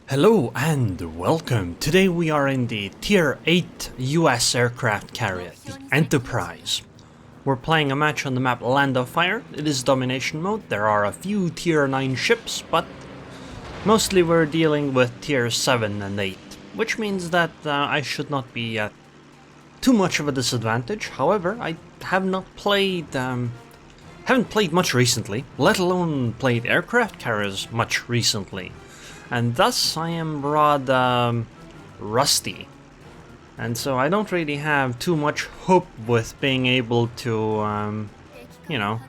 Hello and welcome. Today we are in the Tier 8 US aircraft carrier, the Enterprise. We're playing a match on the map Land of Fire. It is domination mode. There are a few Tier 9 ships, but mostly we're dealing with Tier 7 and 8, which means that I should not be at too much of a disadvantage. However, I have not played, haven't played much recently, let alone played aircraft carriers much recently. And thus I am rather rusty. And so I don't really have too much hope with being able to, you know,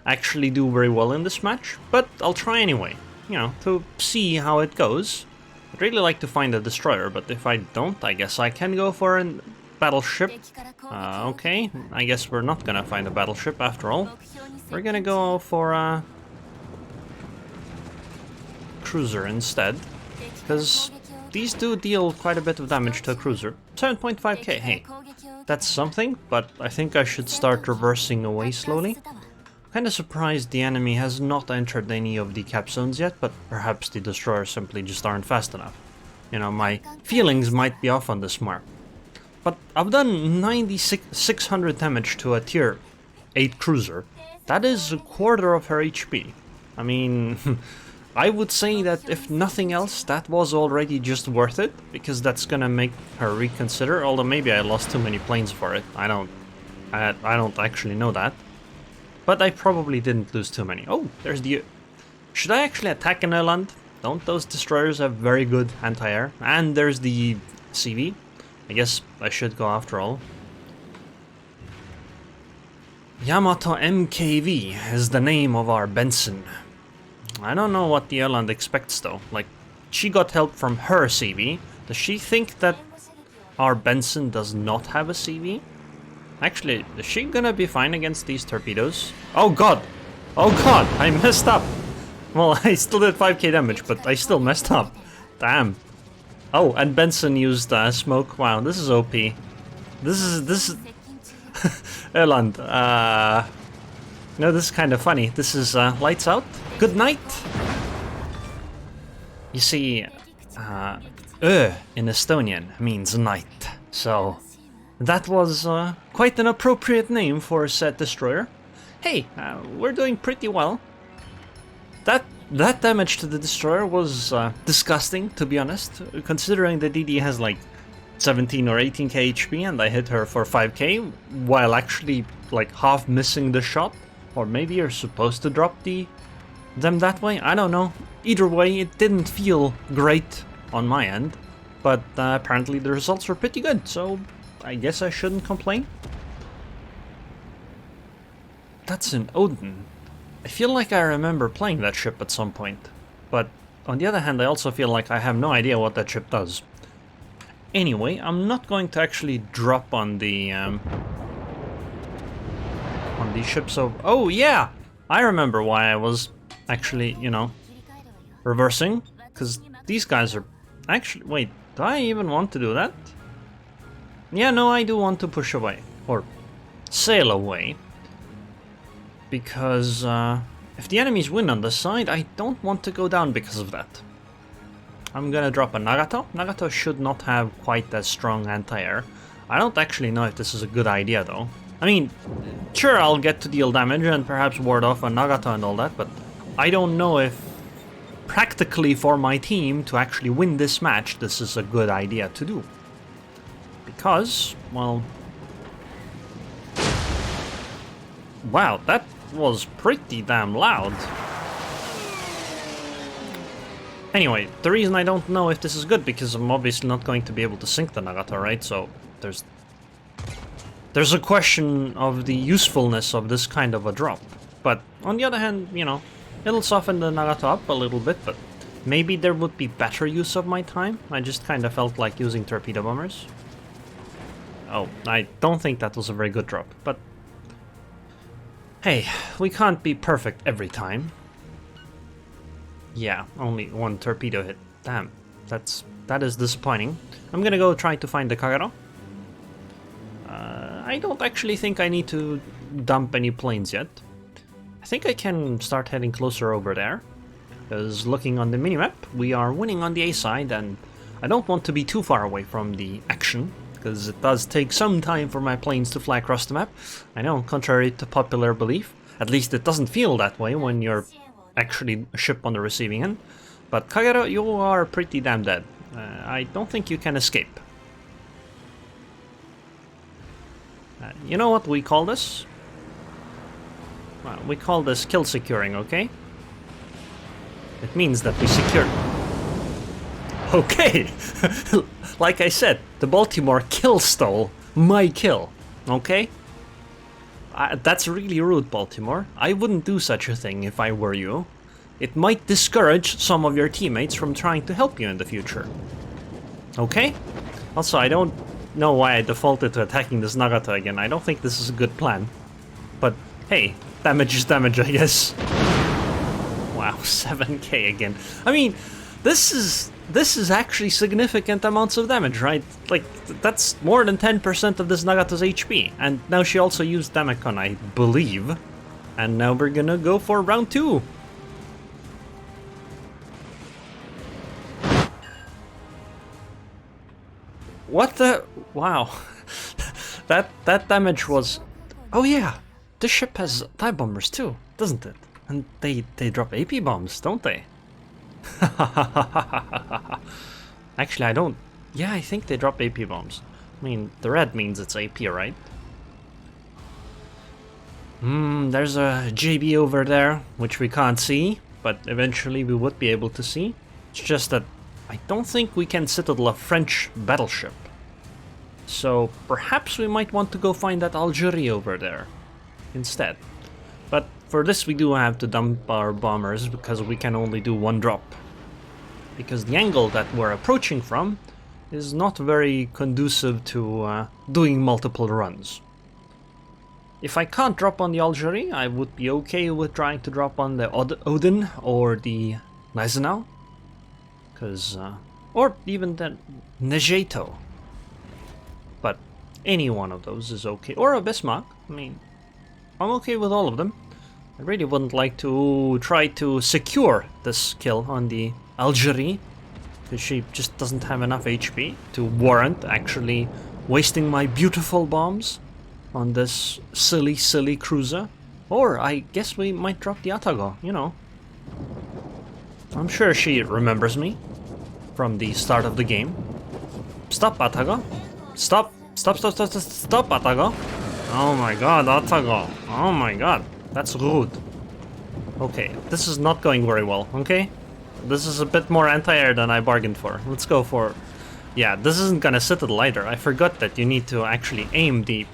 actually do very well in this match. But I'll try anyway, you know, to see how it goes. I'd really like to find a destroyer, but if I don't, I guess I can go for a battleship. Okay, I guess we're not gonna find a battleship after all. We're gonna go for a cruiser instead, because these do deal quite a bit of damage to a cruiser. 7.5k, hey, that's something, but I think I should start reversing away slowly. Kinda surprised the enemy has not entered any of the cap zones yet, but perhaps the destroyers simply just aren't fast enough. You know, my feelings might be off on this mark. But I've done 600 damage to a tier 8 cruiser. That is a quarter of her HP. I mean, I would say that if nothing else, that was already just worth it, because that's gonna make her reconsider, although maybe I lost too many planes for it. I don't actually know that. But I probably didn't lose too many. Oh, there's the... Should I actually attack an island? Don't those destroyers have very good anti-air? And there's the CV. I guess I should go after all. Yamato MKV is the name of our Benson. I don't know what the island expects though. Like, she got help from her CV. Does she think that our Benson does not have a CV? Actually, is she gonna be fine against these torpedoes? Oh god! Oh god! I messed up! Well, I still did 5k damage, but I still messed up. Damn. Oh, and Benson used smoke. Wow, this is OP. This is... Erland, no, this is kind of funny. This is lights out. Good night! You see, in Estonian means night, so that was quite an appropriate name for said destroyer. Hey, we're doing pretty well. That damage to the destroyer was disgusting, to be honest, considering the DD has like 17 or 18k HP and I hit her for 5k while actually like half missing the shot. Or maybe you're supposed to drop them that way, I don't know. Either way, it didn't feel great on my end, but apparently the results were pretty good, so I guess I shouldn't complain. That's an Odin. I feel like I remember playing that ship at some point, but on the other hand I also feel like I have no idea what that ship does. Anyway, I'm not going to actually drop on the ships of... Oh yeah! I remember why I was actually, you know, reversing, because these guys are actually... Wait, do I even want to do that? Yeah, no, I do want to push away, or sail away. Because if the enemies win on this side, I don't want to go down because of that. I'm gonna drop a Nagato. Nagato should not have quite as strong anti-air. I don't actually know if this is a good idea though. I mean, sure, I'll get to deal damage and perhaps ward off a Nagato and all that, but I don't know if practically for my team to actually win this match, this is a good idea to do. Because, well... Wow, that was pretty damn loud. Anyway, the reason I don't know if this is good, because I'm obviously not going to be able to sink the Nagato, right? So there's a question of the usefulness of this kind of a drop. But on the other hand, you know, it'll soften the Nagato up a little bit, but maybe there would be better use of my time. I just kind of felt like using torpedo bombers. Oh, I don't think that was a very good drop, but hey, we can't be perfect every time. Yeah, only one torpedo hit. Damn, that is disappointing. I'm gonna go try to find the Kagero. I don't actually think I need to dump any planes yet. I think I can start heading closer over there. Because looking on the minimap, we are winning on the A side, and I don't want to be too far away from the action, because it does take some time for my planes to fly across the map. I know, contrary to popular belief. At least it doesn't feel that way when you're actually a ship on the receiving end. But Kagero, you are pretty damn dead. I don't think you can escape. You know what we call this? Well, we call this kill securing, okay? It means that we secure... Okay! Like I said, the Baltimore kill stole my kill, okay? That's really rude, Baltimore. I wouldn't do such a thing if I were you. It might discourage some of your teammates from trying to help you in the future. Okay? Also, I don't know why I defaulted to attacking this Nagata again. I don't think this is a good plan. But, hey, damage is damage, I guess. Wow, 7k again. I mean, this is actually significant amounts of damage, right? Like, that's more than 10% of this Nagata's HP. And now she also used Damekon, I believe. And now we're gonna go for round 2. What the... Wow. that damage was... Oh yeah, this ship has dive bombers too, doesn't it? And they drop AP bombs, don't they? Actually, I don't... Yeah, I think they drop AP bombs. I mean, the red means it's AP, right? There's a JB over there, which we can't see, but eventually we would be able to see. It's just that I don't think we can citadel a French battleship. So perhaps we might want to go find that Algerie over there instead. But for this we do have to dump our bombers because we can only do one drop. Because the angle that we're approaching from is not very conducive to doing multiple runs. If I can't drop on the Algerie, I would be okay with trying to drop on the Odin or the Gneisenau. Or even the Negeto. But any one of those is okay. Or a Bismarck. I mean, I'm okay with all of them. I really wouldn't like to try to secure this kill on the Algerie, because she just doesn't have enough HP to warrant actually wasting my beautiful bombs on this silly cruiser. Or I guess we might drop the Atago, you know. I'm sure she remembers me from the start of the game. Stop, Atago. Stop, Atago. Oh my god, Atago. Oh my god, that's rude. Okay, this is not going very well, okay? This is a bit more anti-air than I bargained for. Let's go for... Yeah, this isn't gonna citadel either. I forgot that you need to actually aim the...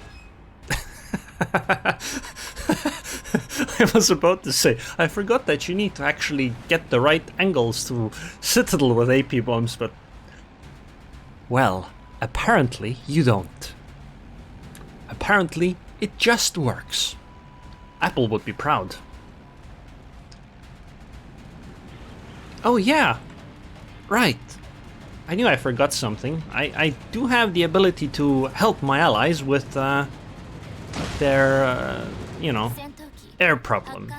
I was about to say, I forgot that you need to actually get the right angles to citadel with AP bombs, but... Well, apparently you don't. Apparently it just works. Apple would be proud. Oh yeah, right. I knew I forgot something. I do have the ability to help my allies with their, you know, air problem.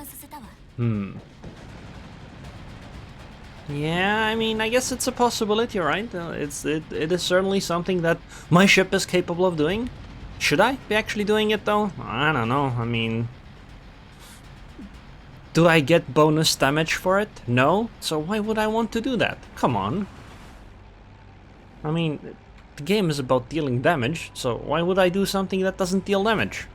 Yeah, I mean, I guess it's a possibility, right? It is certainly something that my ship is capable of doing. Should I be actually doing it though? I don't know. I mean, do I get bonus damage for it? No. So why would I want to do that? Come on. I mean, the game is about dealing damage, so why would I do something that doesn't deal damage?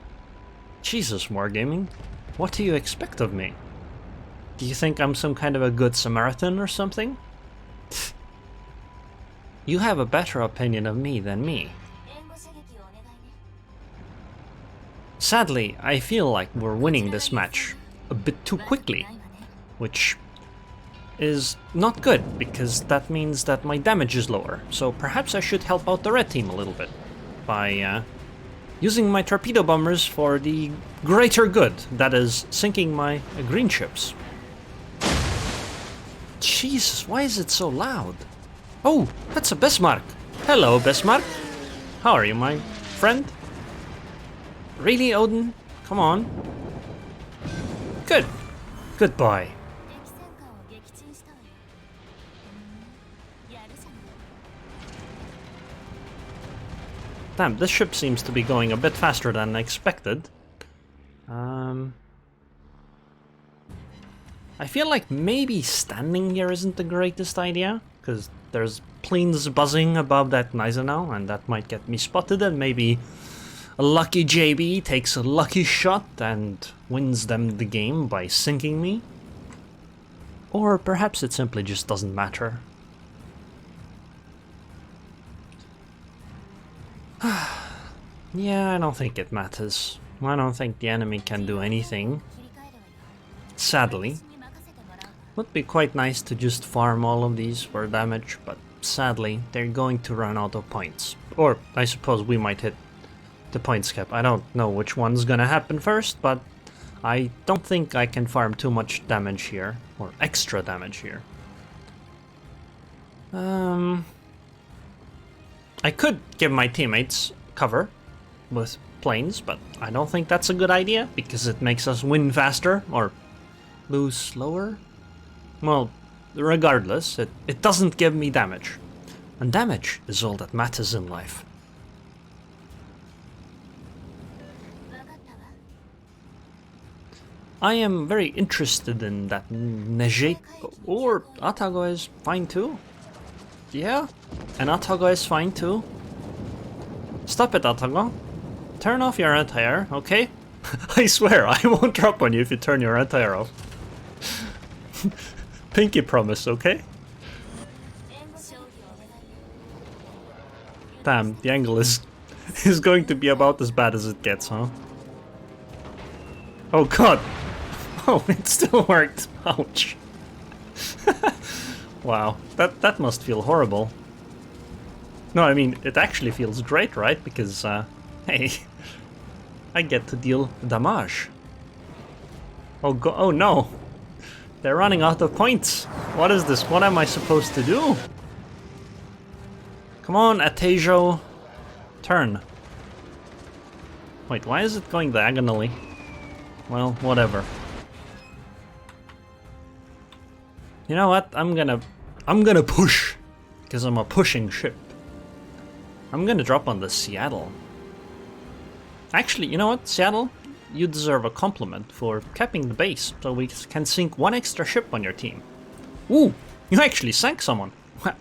Jesus, Wargaming. What do you expect of me? Do you think I'm some kind of a good Samaritan or something? You have a better opinion of me than me. Sadly, I feel like we're winning this match a bit too quickly, which is not good, because that means that my damage is lower. So perhaps I should help out the red team a little bit by using my torpedo bombers for the greater good, that is, sinking my green ships. Jesus, why is it so loud? Oh, that's a Bismarck. Hello, Bismarck. How are you, my friend? Really, Odin? Come on. Good. Good boy. Damn, this ship seems to be going a bit faster than expected. I feel like maybe standing here isn't the greatest idea, because there's planes buzzing above that Gneisenau, and that might get me spotted, and maybe a lucky JB takes a lucky shot and wins them the game by sinking me. Or perhaps it simply just doesn't matter. Yeah, I don't think it matters. I don't think the enemy can do anything. Sadly. Would be quite nice to just farm all of these for damage, but sadly they're going to run out of points. Or I suppose we might hit the points cap. I don't know which one's gonna happen first, but I don't think I can farm too much damage here, or extra damage here. I could give my teammates cover with planes, but I don't think that's a good idea, because it makes us win faster, or lose slower. Well, regardless, it doesn't give me damage. And damage is all that matters in life. I am very interested in that Neje, or Atago is fine too. Yeah, and Atago is fine too. Stop it, Atago. Turn off your anti-air, okay? I swear, I won't drop on you if you turn your anti-air off. Pinky promise, okay? Damn, the angle is going to be about as bad as it gets, huh? Oh god! Oh, it still worked. Ouch. Wow, that must feel horrible. No, I mean, it actually feels great, right? Because, hey, I get to deal damage. Oh no! They're running out of points! What is this? What am I supposed to do? Come on, Atejo. Turn. Wait, why is it going diagonally? Well, whatever. You know what? I'm gonna push, because I'm a pushing ship. I'm gonna drop on the Seattle. Actually, you know what, Seattle? You deserve a compliment for capping the base, so we can sink one extra ship on your team. Ooh, you actually sank someone.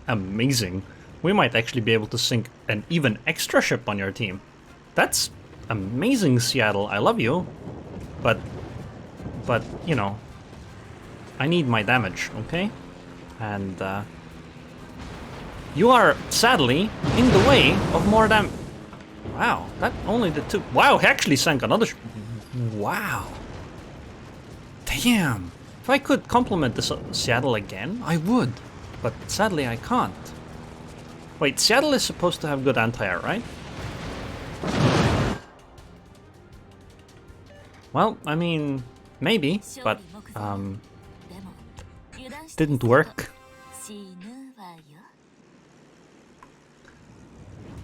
Amazing. We might actually be able to sink an even extra ship on your team. That's amazing, Seattle. I love you. But, you know, I need my damage, okay? And, you are, sadly, in the way of more damage. Wow, that only did two. Wow, he actually sank another ship. Wow. Damn. If I could compliment this Seattle again, I would. But sadly, I can't. Wait, Seattle is supposed to have good anti-air, right? Well, I mean, maybe, but, didn't work.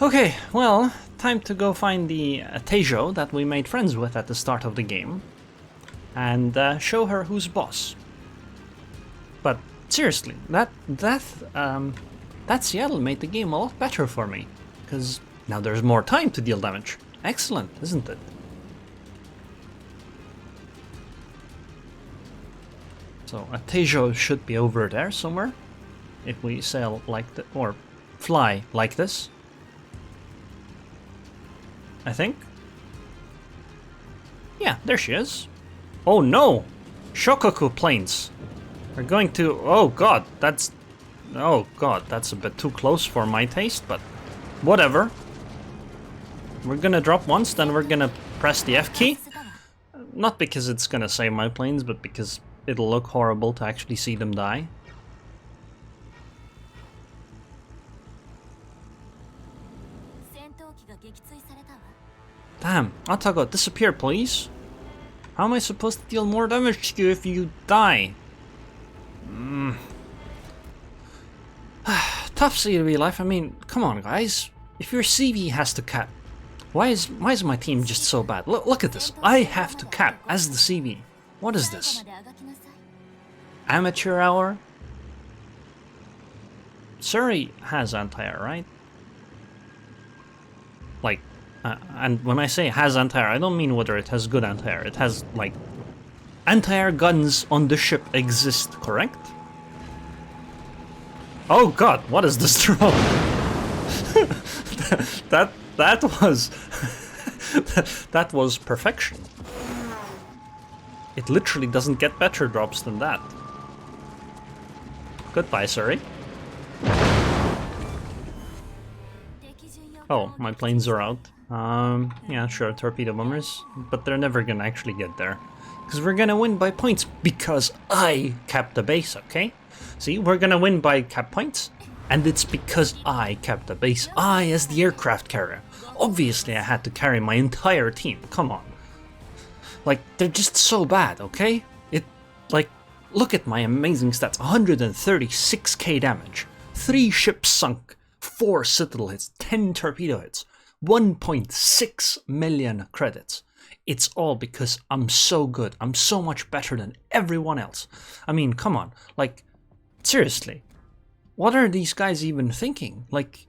Okay, well, time to go find the Tejo that we made friends with at the start of the game, and show her who's boss. But seriously, that Seattle made the game a lot better for me, because now there's more time to deal damage. Excellent, isn't it? So a Tejo should be over there somewhere, if we sail like that, or fly like this. I think. Yeah, there she is. Oh no! Shokaku planes! We're going to... Oh god, that's... Oh god, that's a bit too close for my taste, but whatever. We're gonna drop once, then we're gonna press the F key. Not because it's gonna save my planes, but because it'll look horrible to actually see them die. Damn, Atago, disappear, please. How am I supposed to deal more damage to you if you die? Tough CV life. I mean, come on, guys. If your CV has to cap, why is my team just so bad? Look at this. I have to cap as the CV. What is this? Amateur hour? Surrey has anti-air, right? Like, and when I say has anti-air, I don't mean whether it has good anti-air. It has, like, anti-air guns on the ship exist, correct? Oh god, what is this drone? that was that was perfection. It literally doesn't get better drops than that. Goodbye, Surrey. Oh, my planes are out. Yeah, sure, torpedo bombers, but they're never gonna actually get there. Because we're gonna win by points, because I capped the base, okay? See, we're gonna win by cap points, and it's because I capped the base. I, as the aircraft carrier. Obviously, I had to carry my entire team, come on. Like, they're just so bad, okay? Look at my amazing stats. 136k damage, 3 ships sunk, 4 citadel hits, 10 torpedo hits, 1.6 million credits. It's all because I'm so good. I'm so much better than everyone else. I mean, come on. Like, seriously. What are these guys even thinking? Like,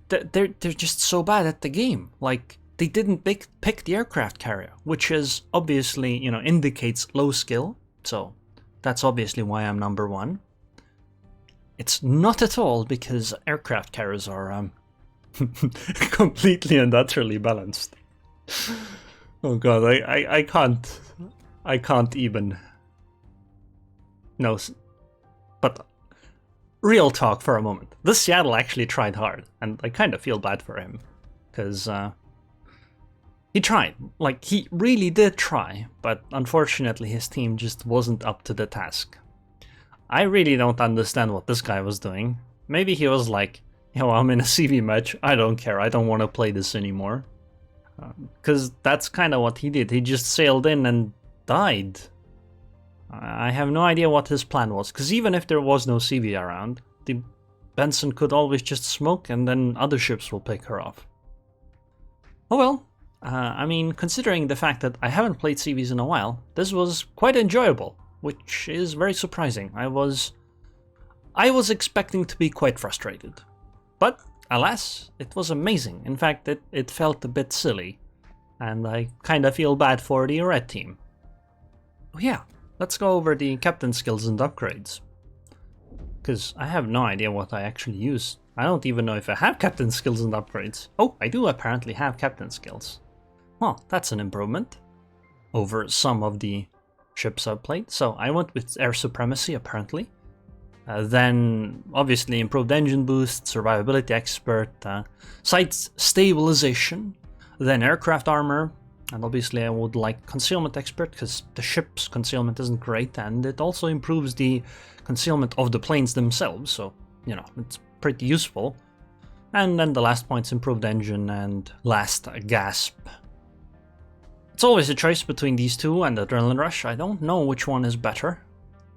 they're just so bad at the game. Like, they didn't pick the aircraft carrier, which is obviously, you know, indicates low skill. So that's obviously why I'm number 1. It's not at all because aircraft carriers are completely and utterly balanced. Oh god, I can't even. No, but real talk for a moment. This Seattle actually tried hard, and I kind of feel bad for him, because he tried. Like, he really did try, but unfortunately his team just wasn't up to the task. I really don't understand what this guy was doing. Maybe he was like, yo, I'm in a CV match, I don't care, I don't want to play this anymore. Because that's kind of what he did. He just sailed in and died. I have no idea what his plan was, because even if there was no CV around, the Benson could always just smoke and then other ships will pick her off. Oh well. I mean, considering the fact that I haven't played CVs in a while, this was quite enjoyable, which is very surprising. I was expecting to be quite frustrated, but alas, it was amazing. In fact, it felt a bit silly, and I kind of feel bad for the red team. Oh yeah, let's go over the captain skills and upgrades, because I have no idea what I actually use. I don't even know if I have captain skills and upgrades. Oh, I do apparently have captain skills. Well, that's an improvement over some of the ships I've played. So I went with air supremacy, apparently. Then, obviously, improved engine boost, survivability expert, site stabilization, then aircraft armor, and obviously I would like concealment expert, because the ship's concealment isn't great, and it also improves the concealment of the planes themselves, so, you know, it's pretty useful. And then the last point's improved engine, and last, gasp. It's always a choice between these two and adrenaline rush. I don't know which one is better.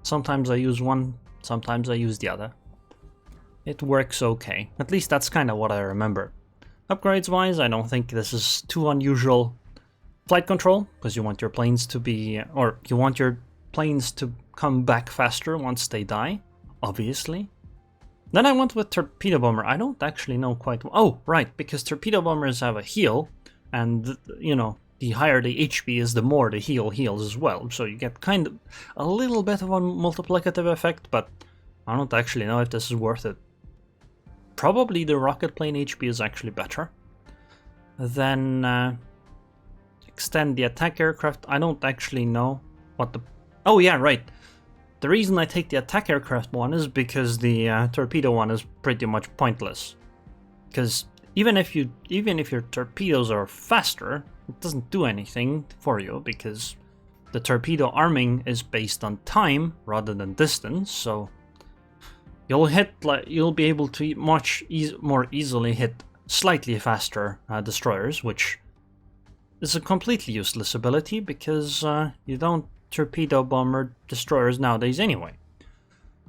Sometimes I use one, sometimes I use the other. It works okay. At least that's kind of what I remember. Upgrades wise, I don't think this is too unusual. Flight control, because you want your planes to be, or you want your planes to come back faster once they die, obviously. Then I went with torpedo bomber. I don't actually know quite. Oh, right, because torpedo bombers have a heal, and you know, the higher the HP is, the more the heal heals as well. So you get kind of a little bit of a multiplicative effect, but I don't actually know if this is worth it. Probably the rocket plane HP is actually better. Then extend the attack aircraft. I don't actually know what the... Oh yeah, right. The reason I take the attack aircraft one is because the torpedo one is pretty much pointless. Because even if your torpedoes are faster, it doesn't do anything for you, because the torpedo arming is based on time rather than distance. So you'll be able to more easily hit slightly faster destroyers, which is a completely useless ability because you don't torpedo bomber destroyers nowadays anyway.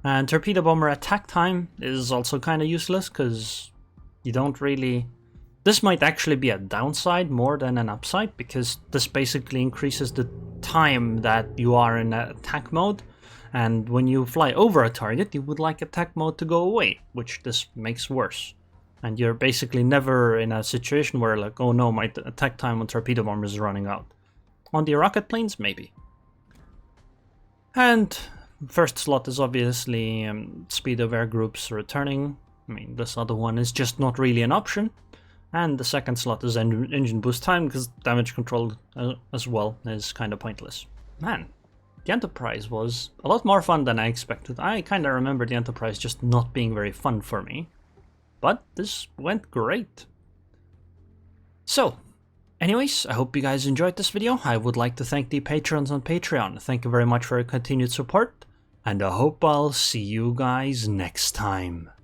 And torpedo bomber attack time is also kind of useless because you don't really... This might actually be a downside more than an upside, because this basically increases the time that you are in attack mode, and when you fly over a target you would like attack mode to go away, which this makes worse. And you're basically never in a situation where like, oh no, my attack time on torpedo bombers is running out. On the rocket planes, maybe. And first slot is obviously speed of air groups returning. I mean, this other one is just not really an option. And the second slot is engine boost time, because damage control as well is kind of pointless. Man, the Enterprise was a lot more fun than I expected. I kind of remember the Enterprise just not being very fun for me. But this went great. So, anyways, I hope you guys enjoyed this video. I would like to thank the patrons on Patreon. Thank you very much for your continued support. And I hope I'll see you guys next time.